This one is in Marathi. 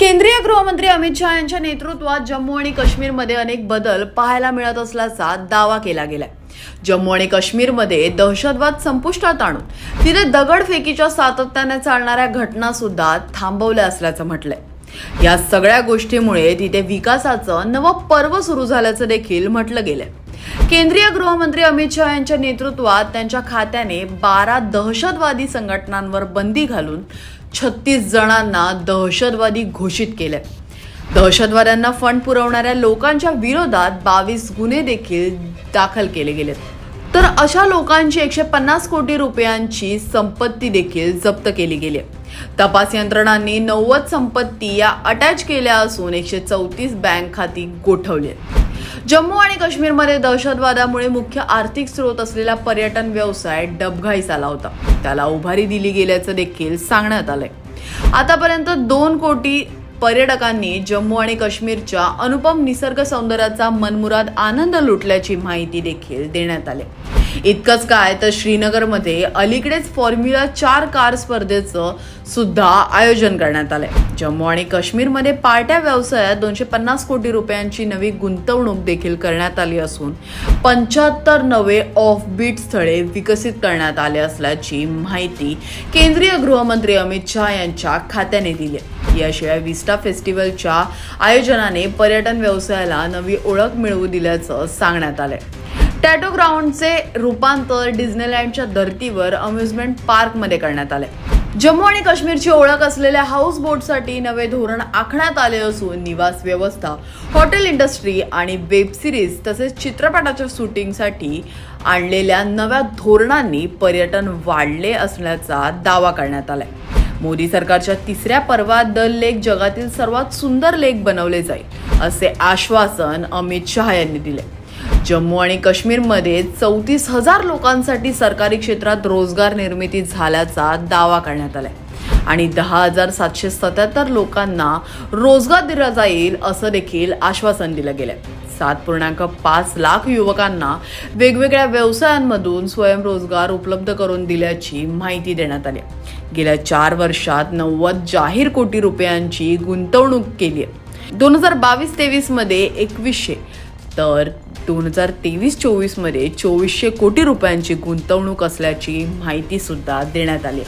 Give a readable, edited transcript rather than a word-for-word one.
केंद्रीय गृहमंत्री अमित शहा यांच्या नेतृत्वात जम्मू आणि काश्मीरमध्ये अनेक बदल पाहायला मिळत असल्याचा दावा केला गेलाय। जम्मू आणि काश्मीरमध्ये दहशतवाद संपुष्टात आणून तिथे दगडफेकीच्या सातत्याने चालणाऱ्या घटना सुद्धा थांबवल्या असल्याचं म्हटलंय। या सगळ्या गोष्टीमुळे तिथे विकासाचं नवं पर्व सुरू झाल्याचं देखील म्हटलं गेलंय। केंद्रीय गृहमंत्री अमित शहा यांच्या नेतृत्वात त्यांच्या खात्याने 12 दहशतवादी संघटनांवर बंदी घालून 36 जणांना दहशतवादी घोषित केले। दहशतवाद्यांना फंड पुरवणाऱ्या लोकांच्या विरोधात 22 गुन्हे देखील दाखल केले गेलेत। तर अशा लोकांची 150 कोटी रुपयांची संपत्ती देखील जप्त केली गेली। तपास यंत्रणांनी 90 संपत्ती या अटॅच केल्या असून 134 बँक खाती गोठवली। जम्मू आणि काश्मीरमध्ये दहशतवादामुळे मुख्य आर्थिक स्रोत असलेला पर्यटन व्यवसाय डबघाईस आला होता। त्याला उभारी दिली गेल्याचं देखील सांगण्यात आलंय। आतापर्यंत 2 कोटी पर्यटकांनी जम्मू आणि काश्मीरच्या अनुपम निसर्ग सौंदर्याचा मनमुराद आनंद लुटल्याची माहिती देखील देण्यात आली। इतकंच काय तर श्रीनगरमध्ये अलीकडेच फॉर्म्युला 4 कार स्पर्धेचं सुद्धा आयोजन करण्यात आलंय। जम्मू आणि काश्मीरमध्ये पार्ट्या व्यवसायात 250 कोटी रुपयांची नवी गुंतवणूक देखील करण्यात आली असून 75 नवे ऑफबीट स्थळे विकसित करण्यात आले असल्याची माहिती केंद्रीय गृहमंत्री अमित शहा यांच्या खात्याने दिली। याशिवाय विस्टा फेस्टिवलच्या आयोजनाने पर्यटन व्यवसायाला नवी ओळख मिळवू दिल्याचं सांगण्यात आलंय। टॅटो ग्राउंडचे रूपांतर डिझनीलँडच्या धर्तीवर अम्युजमेंट पार्कमध्ये करण्यात आले। जम्मू आणि काश्मीरची ओळख असलेल्या हाऊस बोटसाठी नवे धोरण आखण्यात आले असून निवास व्यवस्था, हॉटेल इंडस्ट्री आणि वेब सिरीज तसेच चित्रपटाच्या शूटिंगसाठी आणलेल्या नव्या धोरणांनी पर्यटन वाढले असल्याचा दावा करण्यात आलाय। मोदी सरकारच्या 3ऱ्या पर्वात दल लेक जगातील सर्वात सुंदर लेक बनवले जाईल असे आश्वासन अमित शहा यांनी दिले। जम्मू आणि काश्मीरमध्ये 34,000 लोकांसाठी सरकारी क्षेत्रात रोजगार निर्मिती झाल्याचा दावा करण्यात आलाय आणि 10,777 लोकांना रोजगार दिला जाईल असं देखील आश्वासन दिलं गेलंय। 7.5 लाख युवकांना वेगवेगळ्या व्यवसायांमधून स्वयंरोजगार उपलब्ध करून दिल्याची माहिती देण्यात आली। गेल्या 4 वर्षात 90 जाहीर कोटी रुपयांची गुंतवणूक केली आहे। 2022-23 मध्ये 2100 तर 2023-24 मध्ये 2400 कोटी रुपयांची गुंतवणूक असल्याची माहिती सुद्धा देण्यात आली।